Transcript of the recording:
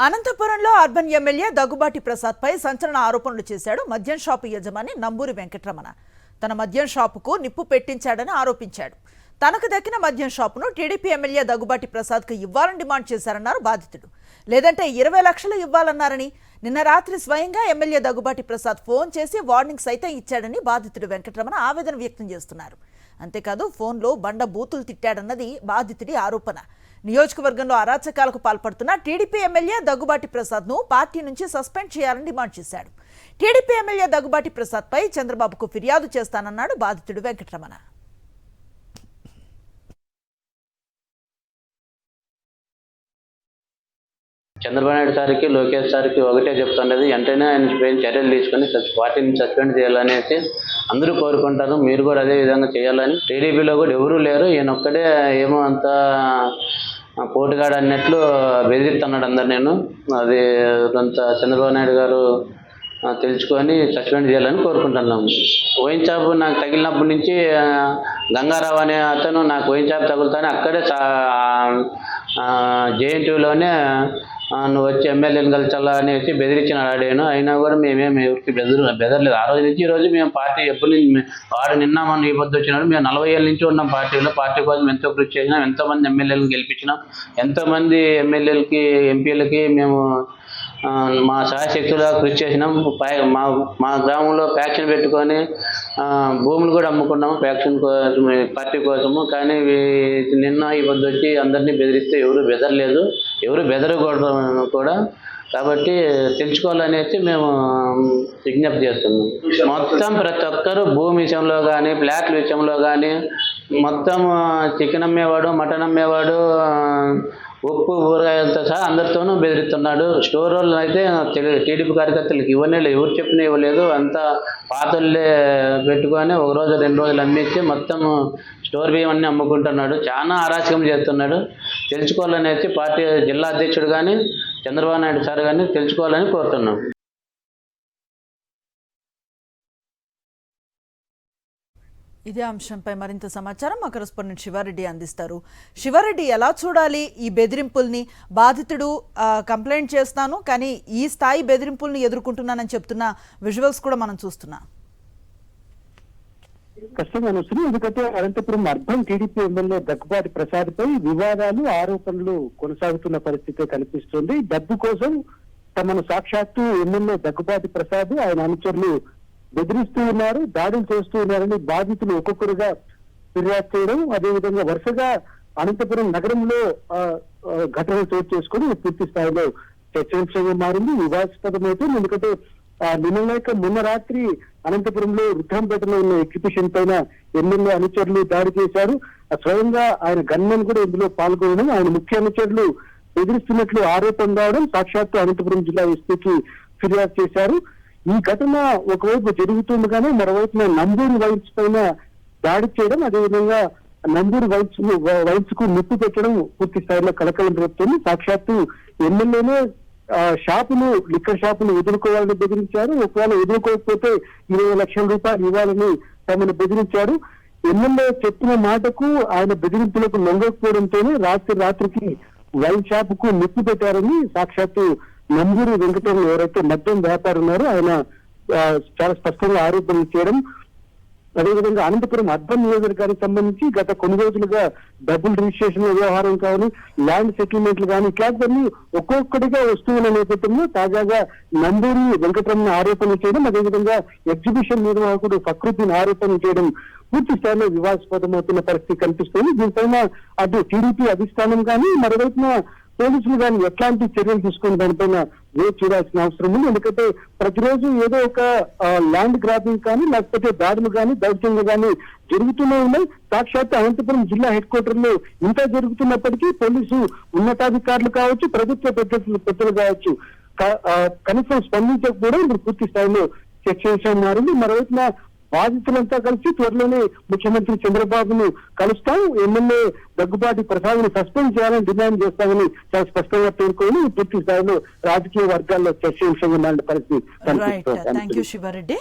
అనంతపురంలో urban MLA Daggubati Prasad పై సంచలన ఆరోపణలు చేశాడు మద్యం షాపు యజమాని నంబూరి వెంకటరమణ. తన మద్యం షాపుకు నిప్పు పెట్టించాడని ఆరోపించాడు. తనకు దక్కిన మద్యం షాపును టీడీపీ ఎమ్మెల్యే దగ్గుబాటి ప్రసాద్కు ఇవ్వాలని డిమాండ్ చేశారన్నారు బాధితుడు. లేదంటే 20 లక్షలు ఇవ్వాలన్నారని నిన్న రాత్రి స్వయంగా ఎమ్మెల్యే దగ్గుబాటి ప్రసాద్ ఫోన్ చేసి వార్నింగ్ సైతం ఇచ్చాడని బాధితుడు వెంకటరమణ ఆవేదన వ్యక్తం చేస్తున్నారు. అంతేకాదు ఫోన్లో బండ బూతులు తిట్టాడన్నది బాధితుడి ఆరోపణ. నియోజకవర్గంలో అరాచకాలకు పాల్పడుతున్న టీడీపీ ఎమ్మెల్యే దగ్గుబాటి ప్రసాద్ను పార్టీ నుంచి సస్పెండ్ చేయాలని డిమాండ్ చేశాడు. టీడీపీ ఎమ్మెల్యే దగ్గుబాటి ప్రసాద్ పై చంద్రబాబుకు ఫిర్యాదు చేస్తానన్నాడు బాధితుడు వెంకటరమణ. చంద్రబాబు నాయుడు సార్కి లోకేష్ సార్కి ఒకటే చెప్తున్నది, వెంటనే ఆయన చర్యలు తీసుకొని పార్టీని సస్పెండ్ చేయాలనేసి అందరూ కోరుకుంటారు. మీరు కూడా అదే విధంగా చేయాలని. టీడీపీలో కూడా ఎవరూ లేరు, ఈయన ఒక్కడే ఏమో అంత పోటుగాడు అన్నట్లు బెదిరిస్తున్నాడు అందరు. నేను అది కొంత చంద్రబాబు నాయుడు గారు తెలుసుకొని సస్పెండ్ చేయాలని కోరుకుంటున్నాము. వైన్ షాప్ నాకు తగిలినప్పటి నుంచి గంగారావు అనే అతను నాకు వైన్ షాప్ తగులుతానే అక్కడే జేఎన్టీయూలోనే నువ్వు వచ్చి ఎమ్మెల్యేని కలిసాలా అనేసి బెదిరించినాడు ఆడాను. అయినా కూడా మేమేమి ఎవరికి బెదరలేదు. ఆ రోజు నుంచి ఈ రోజు మేము పార్టీ ఎప్పటి నుంచి వాడు నిన్న మన ఈ పొద్దు వచ్చినాడు. మేము 40 ఏళ్ళ నుంచి ఉన్నాం పార్టీలో. పార్టీ కోసం ఎంతో కృషి చేసినాం, ఎంతోమంది ఎమ్మెల్యేలను గెలిపించినాం, ఎంతోమంది ఎమ్మెల్యేలకి ఎంపీలకి మేము మా సహాయశక్తులుగా కృషి చేసినాం. మా గ్రామంలో ఫ్యాక్షన్ పెట్టుకొని భూములు కూడా అమ్ముకున్నాము ఫ్యాక్షన్ కోసం, పార్టీ కోసము. కానీ నిన్న ఈ పొద్దు వచ్చి అందరినీ బెదిరిస్తే ఎవరు బెదరలేదు, ఎవరు బెదరకూడదు కూడా. కాబట్టి తెలుసుకోవాలనేసి మేము విజ్ఞప్తి చేస్తున్నాం. మొత్తం ప్రతి ఒక్కరు భూమి విషయంలో కానీ, ఫ్లాట్ల విషయంలో కానీ, మొత్తం చికెన్ అమ్మేవాడు, మటన్ అమ్మేవాడు, ఉప్పు ఊరగాయలతో సహా అందరితోనూ బెదిరిస్తున్నాడు. స్టోర్ వాళ్ళు అయితే టీడీపీ కార్యకర్తలకు ఇవ్వనే లేదు, ఎవరు చెప్పినా ఇవ్వలేదు. అంతా పాతల్లే పెట్టుకొని 1 రోజు 2 రోజులు అమ్మేసి మొత్తం స్టోర్ బియ్యం అన్నీ అమ్ముకుంటున్నాడు. చాలా అరాచకం చేస్తున్నాడు. తెలుసుకోవాలనేసి పార్టీ జిల్లా అధ్యక్షుడు కానీ చంద్రబాబు నాయుడు సార్ కానీ తెలుసుకోవాలని కోరుతున్నాం. ఇదే అంశంపై మరింత సమాచారం మా కరెస్పాండెంట్ శివారెడ్డి అందిస్తారు. శివారెడ్డి, ఎలా చూడాలి ఈ బెదిరింపుల్ని? బాధితుడు కంప్లైంట్ చేస్తాను కానీ ఈ స్థాయి బెదిరింపుల్ని ఎదుర్కొంటున్నానని చెప్తున్న విజువల్స్ కూడా మనం చూస్తున్నాం. కష్టంగా వస్తుంది. ఎందుకంటే Anantapuram urban TDP MLA Daggubati Prasad పై వివాదాలు, ఆరోపణలు కొనసాగుతున్న పరిస్థితి కనిపిస్తుంది. డబ్బు కోసం తమను సాక్షాత్తు ఎమ్మెల్యే దగ్గుబాటి ప్రసాద్ ఆయన అనుచరులు బెదిరిస్తూ ఉన్నారు, దాడులు చేస్తూ ఉన్నారని బాధితులు ఒక్కొక్కరుగా ఫిర్యాదు చేయడం, అదేవిధంగా వరుసగా అనంతపురం నగరంలో ఘటనలు చోటు చేసుకుని పూర్తి స్థాయిలో చర్చనీయాంశంగా మారింది, వివాదాస్పదమవుతుంది. ఎందుకంటే నిన్న మొన్న రాత్రి అనంతపురంలో రుద్రంపేటలో ఉన్న ఎగ్జిబిషన్ పైన ఎమ్మెల్యే అనుచరులు దాడి చేశారు. స్వయంగా ఆయన గన్మెన్ కూడా ఇందులో పాల్గొనడం, ఆయన ముఖ్య అనుచరులు బెదిరిస్తున్నట్లు ఆరోపణ రావడం, సాక్షాత్తు అనంతపురం జిల్లా ఎస్పీకి ఫిర్యాదు చేశారు. ఈ ఘటన ఒకవైపు జరుగుతుండగానే మరోవైపున నంబూరి వైన్స్ పైన దాడి చేయడం, అదేవిధంగా నంబూరి వైన్స్ కు నిప్పు పెట్టడం పూర్తి స్థాయిలో కలకలం రేపుతుంది. సాక్షాత్తు ఎమ్మెల్యేనే లిక్కర్ షాపును ఎదుర్కోవాలని బెదిరించారు. ఒకవేళ ఎదుర్కోకపోతే 20 లక్షల రూపాయలు ఇవ్వాలని తమను బెదిరించారు. ఎమ్మెల్యే చెప్పిన మాటకు ఆయన బెదిరింపులకు లొంగకపోవడంతోనే రాత్రికి వైన్ షాప్ కు నిప్పు పెట్టారని సాక్షాత్తు నంబూరి వెంకటరమణ ఎవరైతే మద్యం వ్యాపారి ఉన్నారో ఆయన చాలా స్పష్టంగా ఆరోపణలు చేయడం, అదేవిధంగా అనంతపురం అర్బన్ నియోజకవర్గానికి సంబంధించి గత కొన్ని రోజులుగా డబుల్ రిజిస్ట్రేషన్ వ్యవహారం కానీ, ల్యాండ్ సెటిల్మెంట్లు కానీ ఇట్లాంటివన్నీ ఒక్కొక్కటిగా వస్తున్న నేపథ్యంలో తాజాగా నంబూరి వెంకటరమణ ఆరోపణలు చేయడం, అదేవిధంగా ఎగ్జిబిషన్ నిర్వాహకుడు ఫక్రుద్దీన్ ఆరోపణలు చేయడం పూర్తి స్థాయిలో వివాదాస్పదమవుతున్న పరిస్థితి కనిపిస్తుంది. దీనిపైన అటు టీడీపీ అధిష్టానం కానీ, మరోవైపున పోలీసులు కానీ ఎట్లాంటి చర్యలు తీసుకుని దానిపైన వేచి చూడాల్సిన అవసరం ఉంది. ఎందుకంటే ప్రతిరోజు ఏదో ఒక ల్యాండ్ గ్రాబింగ్ కానీ, లేకపోతే దాడులు కానీ, దౌర్జన్యాలు కానీ జరుగుతూనే ఉన్నాయి. సాక్షాత్ అనంతపురం జిల్లా హెడ్ క్వార్టర్ లో ఇంత జరుగుతున్నప్పటికీ పోలీసు ఉన్నతాధికారులు కావచ్చు, ప్రభుత్వ పెద్దలు కావచ్చు కనీసం స్పందించకపోవడం ఇప్పుడు పూర్తి స్థాయిలో చర్చనీయాంశంగా మారింది. మరోవైపున బాధితులంతా కలిసి త్వరలోనే ముఖ్యమంత్రి చంద్రబాబును కలుస్తాం, ఎమ్మెల్యే దగ్గుబాటి ప్రసాద్ను సస్పెండ్ చేయాలని డిమాండ్ చేస్తామని చాలా స్పష్టంగా పేర్కొని పూర్తి స్థాయిలో రాజకీయ వర్గాల్లో చర్చనీయాంశంగా మారిన పరిస్థితి. Thank you Sivareddy.